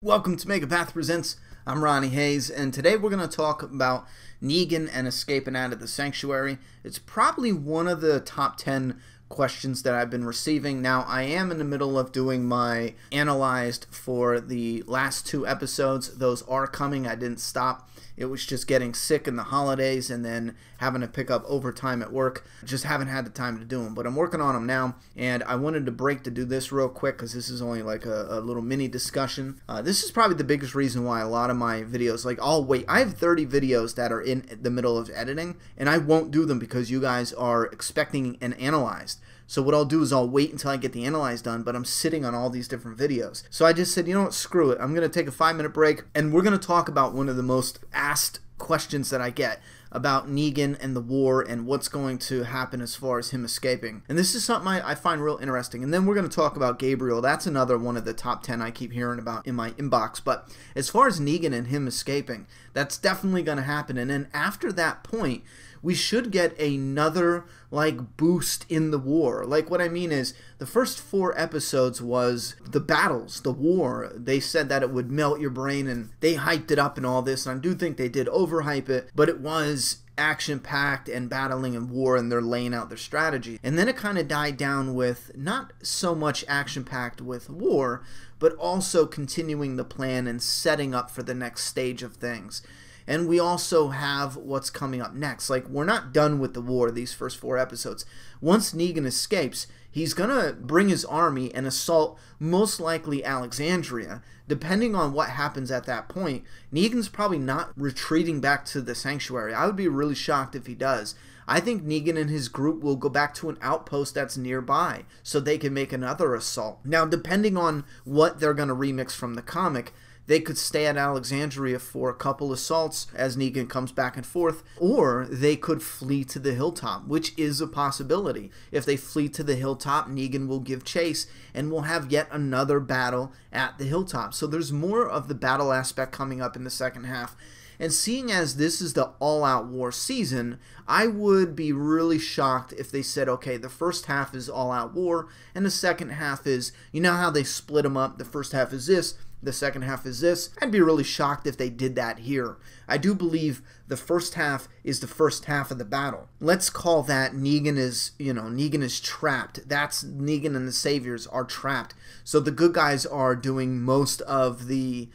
Welcome to Megapath Presents. I'm Ronnie Hayes, and today we're going to talk about Negan and escaping out of the sanctuary. It's probably one of the top 10 questions that I've been receiving. Now, I am in the middle of doing my analyzed for the last two episodes. Those are coming. I didn't stop. It was just getting sick in the holidays and then having to pick up overtime at work. Just haven't had the time to do them, but I'm working on them now, and I wanted to break to do this real quick because this is only like a little mini discussion. This is probably the biggest reason why a lot of my videos, like I'll wait. I have 30 videos that are in the middle of editing, and I won't do them because you guys are expecting an analyzed. So what I'll do is I'll wait until I get the analyze done, but I'm sitting on all these different videos. So I just said, you know what, screw it. I'm going to take a 5-minute break, and we're going to talk about one of the most asked questions that I get about Negan and the war and what's going to happen as far as him escaping. And this is something I find real interesting. And then we're going to talk about Gabriel. That's another one of the top 10 I keep hearing about in my inbox. But as far as Negan and him escaping, that's definitely going to happen. And then after that point, we should get another like boost in the war. Like what I mean is the first 4 episodes was the battles, the war. They said that it would melt your brain and they hyped it up and all this. And I do think they did overhype it, but it was action-packed and battling and war, and they're laying out their strategy. And then it kind of died down with not so much action-packed with war, but also continuing the plan and setting up for the next stage of things. And we also have what's coming up next. Like, we're not done with the war, these first 4 episodes. Once Negan escapes, he's going to bring his army and assault most likely Alexandria. Depending on what happens at that point, Negan's probably not retreating back to the sanctuary. I would be really shocked if he does. I think Negan and his group will go back to an outpost that's nearby so they can make another assault. Now, depending on what they're going to remix from the comic, they could stay at Alexandria for a couple assaults as Negan comes back and forth, or they could flee to the hilltop, which is a possibility. If they flee to the hilltop, Negan will give chase, and we'll have yet another battle at the hilltop. So there's more of the battle aspect coming up in the second half. And seeing as this is the all-out war season, I would be really shocked if they said, okay, the first half is all-out war, and the second half is, you know how they split them up, the first half is this, the second half is this. I'd be really shocked if they did that here. I do believe the first half is the first half of the battle. Let's call that Negan is trapped. That's Negan and the Saviors are trapped. So the good guys are doing most of the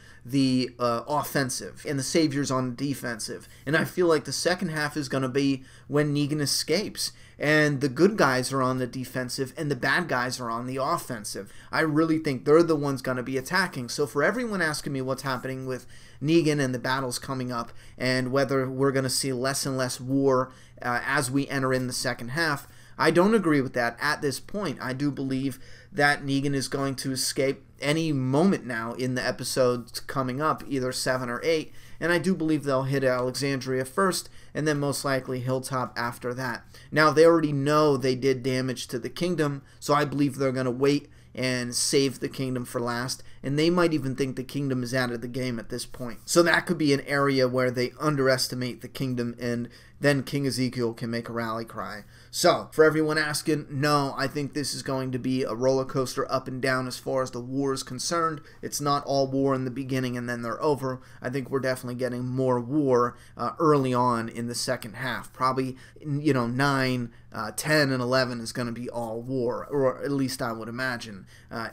offensive, and the Saviors on the defensive. And I feel like the second half is going to be when Negan escapes, and the good guys are on the defensive, and the bad guys are on the offensive. I really think they're the ones going to be attacking. So for everyone asking me what's happening with Negan and the battles coming up, and whether we're going to see less and less war as we enter in the second half, I don't agree with that at this point. I do believe that Negan is going to escape any moment now in the episodes coming up, either 7 or 8, and I do believe they'll hit Alexandria first, and then most likely Hilltop after that. Now, they already know they did damage to the kingdom, so I believe they're going to wait and save the kingdom for last, and they might even think the kingdom is out of the game at this point. So that could be an area where they underestimate the kingdom, and then King Ezekiel can make a rally cry. So, for everyone asking, no, I think this is going to be a roller coaster up and down as far as the war is concerned. It's not all war in the beginning and then they're over. I think we're definitely getting more war early on in the second half. Probably, 9, 10, and 11 is going to be all war, or at least I would imagine.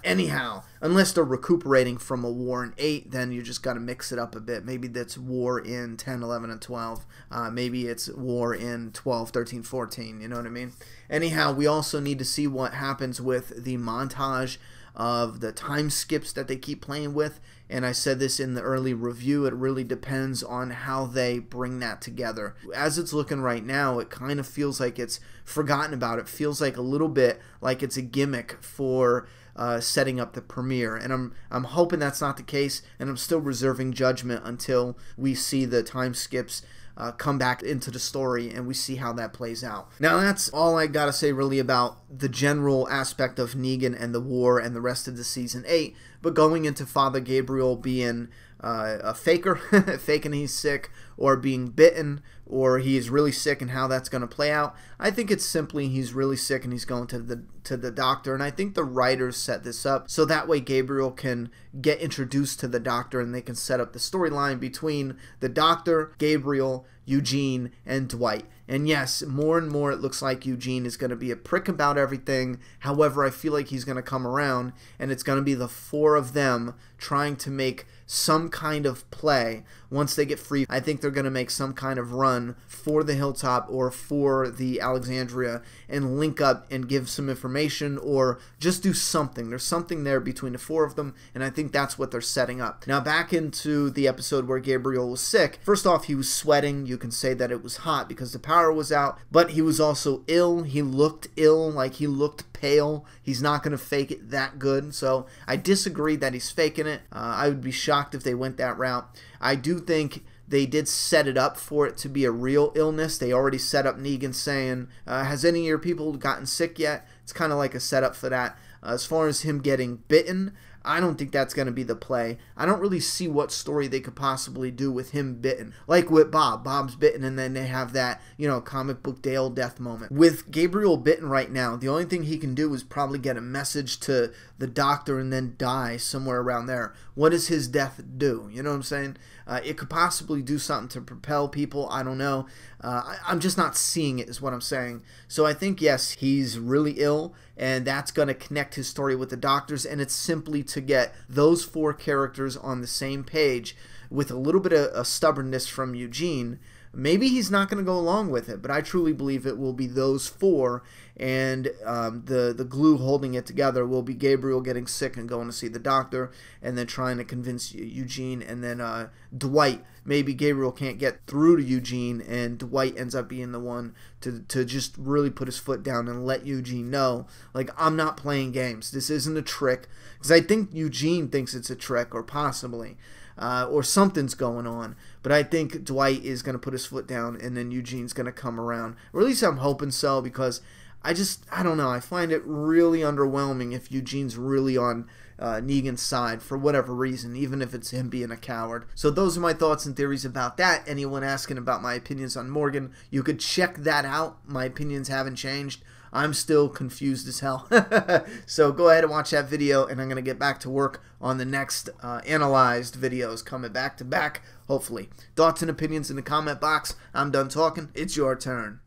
Anyhow, unless they're recuperating from a war in 8, then you just got to mix it up a bit. Maybe that's war in 10, 11, and 12. Maybe it's war in 12, 13, 14, you know what I mean? Anyhow, we also need to see what happens with the montage of the time skips that they keep playing with. And I said this in the early review, it really depends on how they bring that together. As it's looking right now, it kind of feels like it's forgotten about. It feels like a little bit like it's a gimmick for setting up the premiere, and I'm hoping that's not the case, and I'm still reserving judgment until we see the time skips come back into the story and we see how that plays out. Now, that's all I gotta say really about the general aspect of Negan and the war and the rest of the season 8, but going into Father Gabriel being a faker, faking he's sick, or being bitten, or he is really sick and how that's going to play out. I think it's simply he's really sick and he's going to the doctor, and I think the writers set this up so that way Gabriel can get introduced to the doctor and they can set up the storyline between the doctor, Gabriel, Eugene, and Dwight. And yes, more and more it looks like Eugene is going to be a prick about everything. However, I feel like he's going to come around and it's going to be the four of them trying to make some kind of play once they get free. I think they're going to make some kind of run for the hilltop or for the Alexandria and link up and give some information or just do something. There's something there between the four of them, and I think that's what they're setting up. Now back into the episode where Gabriel was sick. First off, he was sweating. You can say that it was hot because the power was out, but he was also ill. He looked ill, like he looked pale. He's not going to fake it that good, so I disagree that he's faking it. I would be shocked if they went that route. I do think they did set it up for it to be a real illness. They already set up Negan saying, has any of your people gotten sick yet? It's kind of like a setup for that. As far as him getting bitten, I don't think that's going to be the play. I don't really see what story they could possibly do with him bitten. Like with Bob. Bob's bitten and then they have that, you know, comic book Dale death moment. With Gabriel bitten right now, the only thing he can do is probably get a message to the doctor and then die somewhere around there. What does his death do? You know what I'm saying? It could possibly do something to propel people. I don't know. I'm just not seeing it is what I'm saying. So I think, yes, he's really ill, and that's going to connect his story with the doctors, and it's simply to get those four characters on the same page with a little bit of stubbornness from Eugene. Maybe he's not going to go along with it, but I truly believe it will be those four, and the glue holding it together will be Gabriel getting sick and going to see the doctor, and then trying to convince Eugene, and then Dwight. Maybe Gabriel can't get through to Eugene, and Dwight ends up being the one to just really put his foot down and let Eugene know, like, I'm not playing games. This isn't a trick. Because I think Eugene thinks it's a trick, or possibly. Or something's going on. But I think Dwight is going to put his foot down and then Eugene's going to come around. Or at least I'm hoping so, because I don't know. I find it really underwhelming if Eugene's really on Negan's side for whatever reason, even if it's him being a coward. So those are my thoughts and theories about that. Anyone asking about my opinions on Morgan, you could check that out. My opinions haven't changed. I'm still confused as hell. So go ahead and watch that video, and I'm going to get back to work on the next analyzed videos coming back to back, hopefully. Thoughts and opinions in the comment box. I'm done talking. It's your turn.